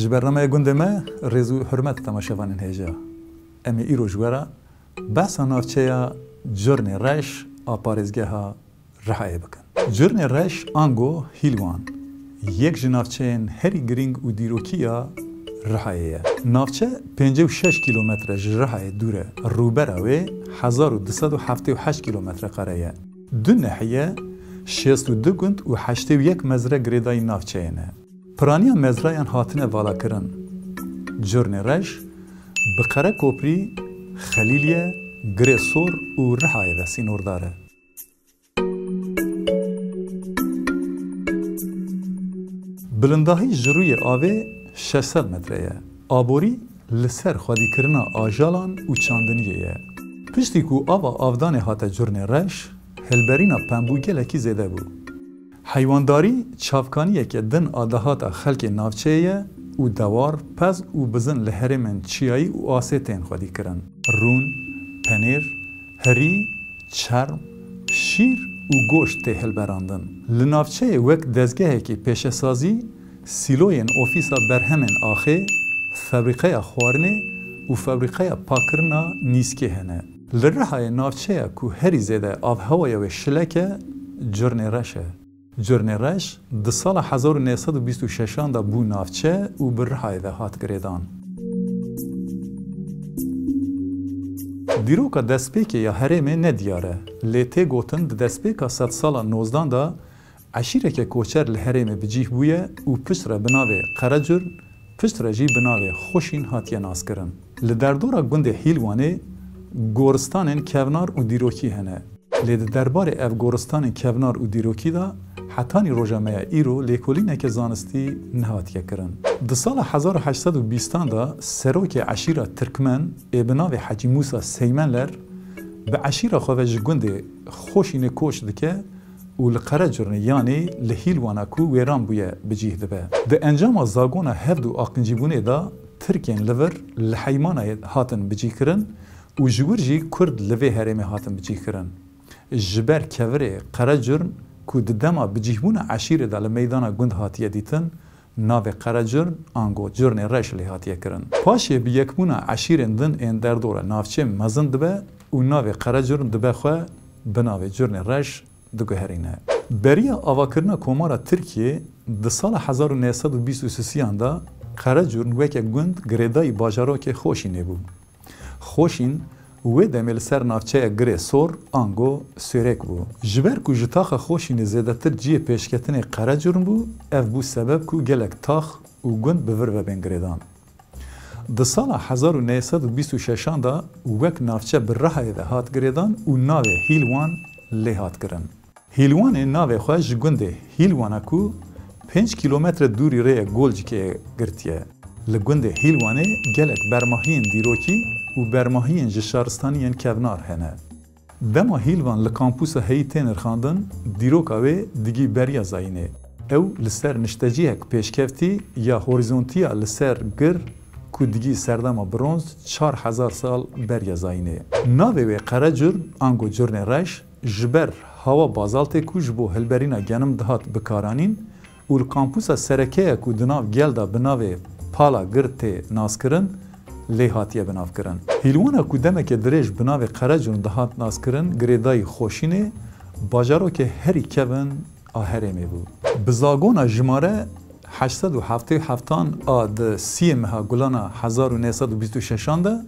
جبرنامه گنده ما رزو حرمت تماشاوان هجا. امی ایرو جوارا بحث نافچه جرن رش آپارزگه ها رحایه بکن. جرن رش آنگو هیلوان. یک جنافچه هری گرینگ و دیروکیا رحایه. نافچه 56 کیلومتر رحایه دوره. روبره و 1278 کیلومتر قرایه. دو ناحیه 62 گند و 81 مزرعه گریدای نافچه اینه. پرانیا مزرعیان هاتنه والا کرن. جرن رش بقره کوپری خلیلیه گریسور و رحایه و سینور داره. بلنداهی جروی آوه 600 متره. آبوری لسر خودی کرنا آجالان و چاندنیه. پشتی کو آوا آفدان هات جرن رش هلبرینا پنبوگه لکی زیده بود. حیوانداری چافکانیه که دن آدهات خلک نافچهیه و دوار پز و بزن لحرمن چیایی و آسیتین خودی کرن. رون، پنیر، هری، چرم، شیر و گوشت تهل براندن. لنافچه وک دزگه که پیش سازی سیلوین اوفیسا برهمن آخه فابریقه خوارنه و فابریقه پاکرنا نیسکه هنه. لرهای نافچه که هری زیده آف هوای و شلکه جرن رشه. جرن رش ده سال 1926 دا بو نافچه و برهای ده هات گریدان. دیروکا دستپیکه یا هرمه ندیاره. لیته گوتن ده دستپیکا 100 سال 19 دا عشیره که کوچر لحرمه بجیه بویه و پشت را بناوه قرجر پشت را جی بناوه خوشین هاتیه ناس کرن. لدردورا گنده هیلوانه گورستان کونار و دیروکی هنه. لید درباره اف گورستان کونار و دیروکی دا حتانی روژامه ایرو لیکولینه که زانستی نهاتیه کرن. ده سال 1820 دا سروک عشیره ترکمن ابناو حاجی موسی سیمنلر به عشیره خواهج گنده خوشین کوش دکه و لقرجرن یعنی لحیلوانا کو ویران بویه بجیه دبه. ده انجام زاگون هفت و آقنجیبونه دا ترکین لور لحیمانه هاتن بجی کرن و جورجی کرد لوی هرمه هاتن بجی کرن. جبر کوره قرجرن که دما بجیبون عشیره دل میدان گند هاتیه دیتن ناو قرجرن آنگو جرن رش لی هاتیه کرن. پاشه بی یکمون عشیرن دن این در دوره نافچه مزن دبه و ناو قرجرن دبه خواه بناو جرن رش دگوهرینه. بریا آواکرنا کومارا ترکیه ده سال 1923 دا قرجرن وکه گند گریدای باجارو که خوشینه بود. خوشین و دمیل سر نافچه گره سور آنگو سیرک بو. جبر کو جتاخ خوشین زیده تر جیه پیشکتن قرجرن بو اف بو سبب کو گلک تاخ و گند بور و بنگریدان. ده سال 1926 دا وک نافچه برهای ده هات گریدان و ناو هیلوان لی هات کرن. هیلوان ناو خوش گنده هیلوانا کو 5 کیلومتر دوری ری گولج که گرتیه. لگنده هیلوانه گلک برماهین دیروکی و برماهین جشارستانیان کونار هنه. دما هیلوان لکامپوس هیتین ارخاندن دیروکاوه دیگی بریا زاینه. او لسر نشتجیهک پیشکفتی یا هوریزونتیا لسر گر که دیگی سردما برونز 4000 سال بریا زاینه. ناوه و قرجر آنگو جرن رش جبر هوا بازالته کش بو هلبرینا گنم دهات بکارانین و لکامپوس سرکه که دناو گل دا بناوه پالا گرته ناس کرن لی هاتیه بناف کرن. هیلوانا که دمک دریج بناو قرجرن دهات ناس کرن گریدای خوشینه باجارو که هری کون آهرمه بود. بزاگونا جماره 877 آد سی مها گلانا 1926 ده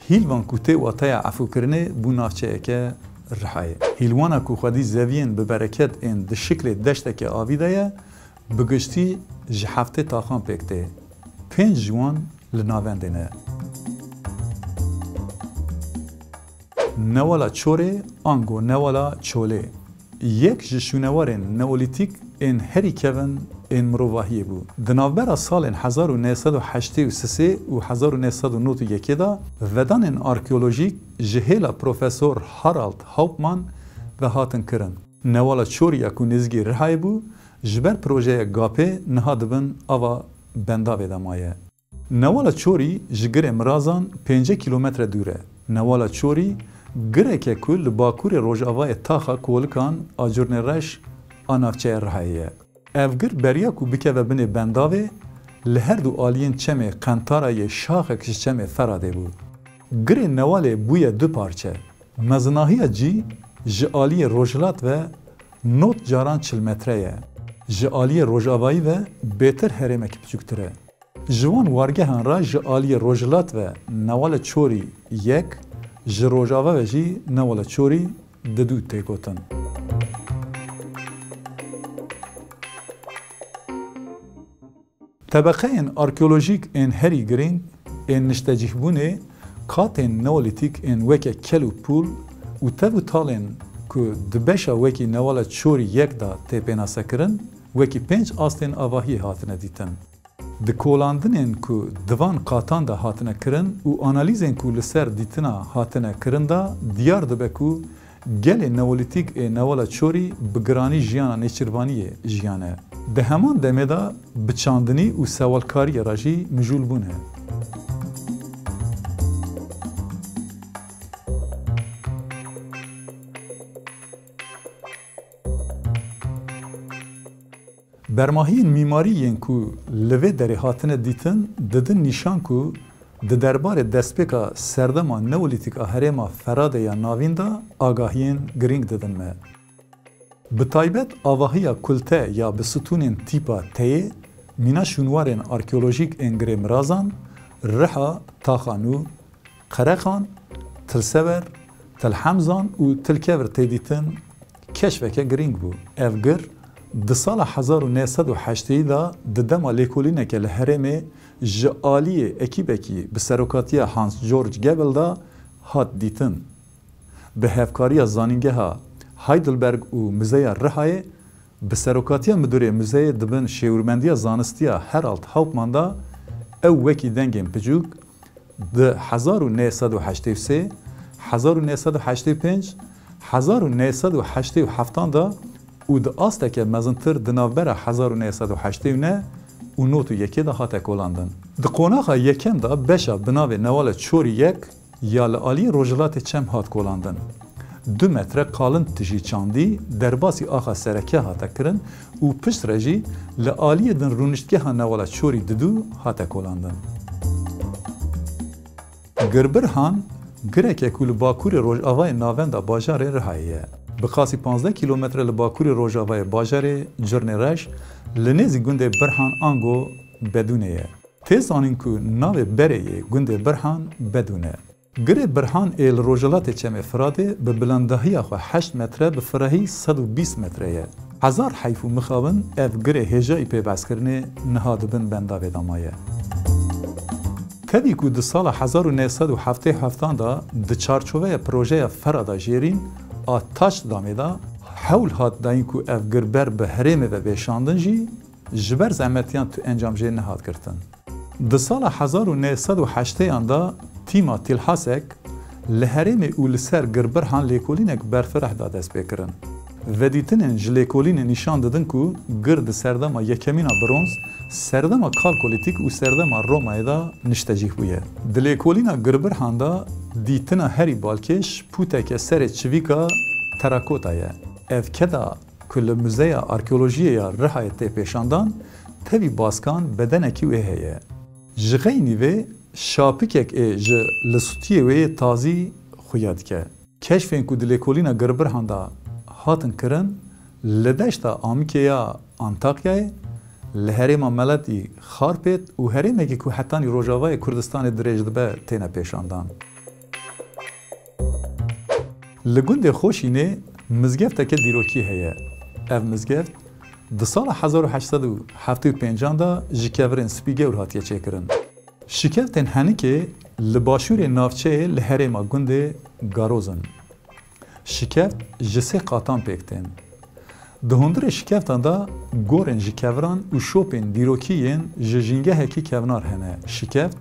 هیلوان کوته و تایا عفو کرنه بو نافچه که رحایه. هیلوانا که خودی زوین ببرکت این ده شکل دشته که آویده بگشتی جهفته تاخان پکته. 5 جوان لناوندنه. نوالا چوره آنگو نوالا چوله. یک جشونوار نولیتیک این هری کون این مروواهی بود. دناوبر سال 1983 و 1991 دا ودان این آرکیولوژیک جهیل پروفسور هارالد هاوپمان و هاتن کرن. نوالا چوری اکو نزگی رهای بود جبر پروژه گاپه نهادبن آوا بنداوه دمایه. نوالا چوری جگر امرازان 5 کیلومتر دوره. نوالا چوری گره که کل باکور روژاوای تاخا کولکان آجرن رش آنافچه رهایه. افگر بریا کو بکه و بین بنداوه li her du aliyên çemê qentarayê şaxek ji çemê ferade bû. Girê Newalê bûye du parçe. Mezinahiya cî ji aliyê Rojhilat ve not caran 40 metre ye. Ji aliyê Rojavayî ve bêtir herêmekî biçûktir e. Ji wan wargehan ra ji aliyê Rojhilat ve Newala Çorî yek, ji Rojava ve jî Newala Çorî di dû tê gotin. Tebeqeyên arkeolojîk ên herî girîng ên niştecihbûnê katên neolîtîk ên weke kel û pûl û tev û talên ku di beşa wekî Newala Çorî yek da tê pênasekirin, wekî 5 astên avahiyê hatine dîtin. Di kolandinên ku divan qatan da hatine kirin û analîzên ku li ser dîtina hatine kirin da diyar dibe ku gelê neolîtîk ê Newala Çorî bi giranî jiyana nêçîrvaniyê jiyane. Di heman demê da biçandinî û sewalkariya ra jî mijûl bûne. Bermahiyên mîmarîyên ku li vê derê hatine dîtin, didin nîşan ku di derbarê destpêka serdema neolîtîk a herêma Ferade ya navîn da agahiyên girîng didin me. Bi taybet avahiya kulte ya bi stûnên tîpa teyê, mîna şûnwarên arkeolojîk ên girê Mirazan, Riha, Taxanû, Qereqan, Tilsever, Tilhemzan û Tilkevir tê dîtin keşveke girîng bû. Ev gir di sala 1980 da di dema lêkolîneke li herêmê ji aliyê ekîbekî bi serokatiya Hans Georg Gebel da hat dîtin. Bi hevkariya zanîngeha Heidelberg û Müzeya Rihayê bi serokatiya Müdürê Müzeyê dibin şêwirmendiya zanistiya Herald Hauptmann da ew wekî dengên piçûk di 1983, 1985, 1987 da û di asteke mezintir di navbera 1989 û not û yekê da hate kolandin. Di qonaxa yekem da beşa bi navê Newala Çorî yek ya li aliyê Rojhilatê çem hat kolandin. 2 metre kalın tijî çandî derbasî axa sereke hate kirin û pişt re jî li aliyê din rûniştgeha Newala Çorî didû hate kolandin. Girbirhan gireke ku li bakurê Rojavayê navenda bajarê Rihayê ye. Bi qasî 15 kilometre li bakurê Rojavayê bajarê Cirnê Reş li nêzî gundê Birhan Ango Bedûnê ye. Tê zanîn ku navê berê yê gundê Birhan Bedûn e. Girê Birhan ê li Rojhilatê çemê Firadê bi bilandahiya xwe 8 metre bi firehî 120 metre ye. Hezar heyf û mixabin ev girê hêjayî pêbezkirinê niha dibin benda vê damaye. Tevî ku di sala 1977 da di çarçoveya projeya Ferada Jêrîn a taş damê da hewl hat dayîn ku ev girber bi herêmê ve bêşandin jî ji ber zehmetiyan tu encam jê nehat girtin. Di sala 1980 da tîma Tilhasek li herêmê û li ser Girbirhan lêkolînek berfireh da dest pê kirin. Vedîtinên ji lêkolînê nîşan didin ku gir di serdema yekemîna bronz, serdema kalkolîtîk û serdema Romayê da niştecih bûye. Di lêkolîna Girbirhan da dîtina herî balkêş pûteke serê çivîka terakota ye. Ev keda ku li Müzeya Arkeolojiyê ya Rihayê tê pêşandan, tevî baskan bedenekî wê heye. Ji xeynî vê şapikek ê ji li sûtiyê wê tazî xuya dike. Keşfên ku di lêkolîna Girbirhan da hatin kirin, li deşta Amîkeya Antakyayê, li herêma Meletî Xarpêt û herêmekî ku hetanî Rojavayê Kurdistanê dirêj dibe têne pêşandan. Li gundê Xoşînê mizgefteke dîrokî heye. Ev mizgeft di sala 1875 da ji kevirên spîgewr hatiye çêkirin. Şikeftên henîkê li başûrê navçeyê li herêma gundê Garozin. Şikeft ji sê qatan pêk tên. Di hundirê şikeftan da gorên ji keviran û şopên dîrokîyên ji jîngehekî kevnar hene. Şikeft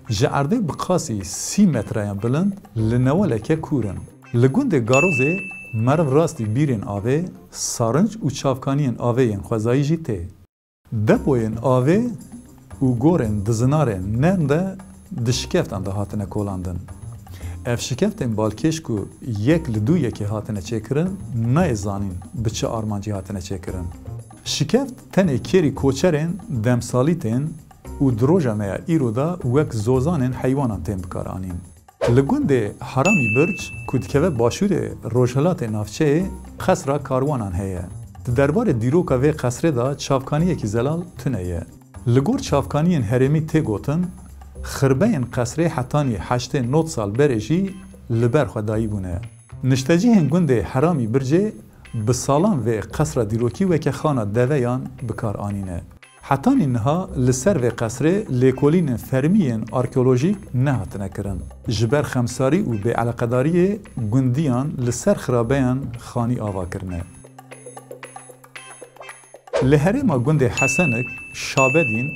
ji erdê bi qasî 30 metreyan bilind li newaleke kûrin. Li gundê Garozê meriv rastî bîrên avê, sarınc û çavkaniyên avê yên xwezayî jî tê. Depoyên avê û gorên dizinarên nerm de di şikeftan da hatine kolandin. Ev şikeftên balkêş ku yek li dû yekê hatine çêkirin, nayê zanîn bi çi armancî hatine çêkirin. Şikeft tenê kêrî koçerên demsalîtên و دروژا میا ایرو دا وک زوزان حیوانان تیم بکارانین. لگوند حرامی برج کودکوه باشور روشهلات نافچه قصر کاروانان هیه. دربار دیروکا و قصر دا چافکانی کی زلال تنیه. لگور چافکانی هرمی تی گوتن خربین قصر حتانی 8 سال برجی لبر خدایی بونه. نشتجی هنگوند حرامی برج به سالان و قصر دیروکی و که خانه دویان بکار آنینه. حتی اینها لسر و قصر لیکولین فرمیین آرکولوژیک نهات نکرن. جبر خمساری و به علاقداری گندیان لسر خرابیان خانی آوا کرنه. لهره ما گند حسنک، شابدین،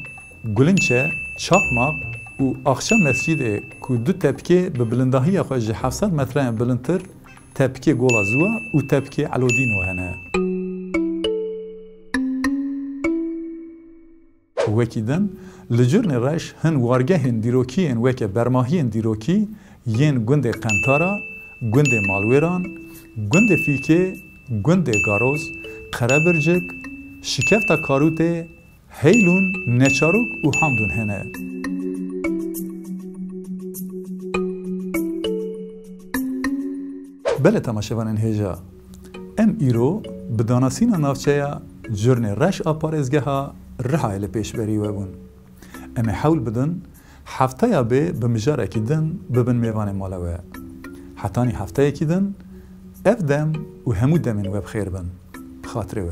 گلنچه، چاقماق و آخشا مسجد که دو تپکه به بلندهی خواه 700 متر بلندتر تپکه گولازوا و تپکه علودین و هنه. وکیدن لجرن رش هن وارگه هن دیروکی هن وکه برماهی هن دیروکی ین گند قنطارا، گند مالویران، گند فیکه، گند گاروز، قربرجک، شکفتا کاروته، هیلون، نچاروک و حمدون هنه. بله تماشاوان هجا ام ایرو بدانسین نافچه جرن رش آپارزگه ها رحایل پیش بری وبون ام حول بدن هفته یا به مجاره کدن ببن میوان مالوه حتانی هفته کدن افدم و همو دمین وب خیر بن خاطره و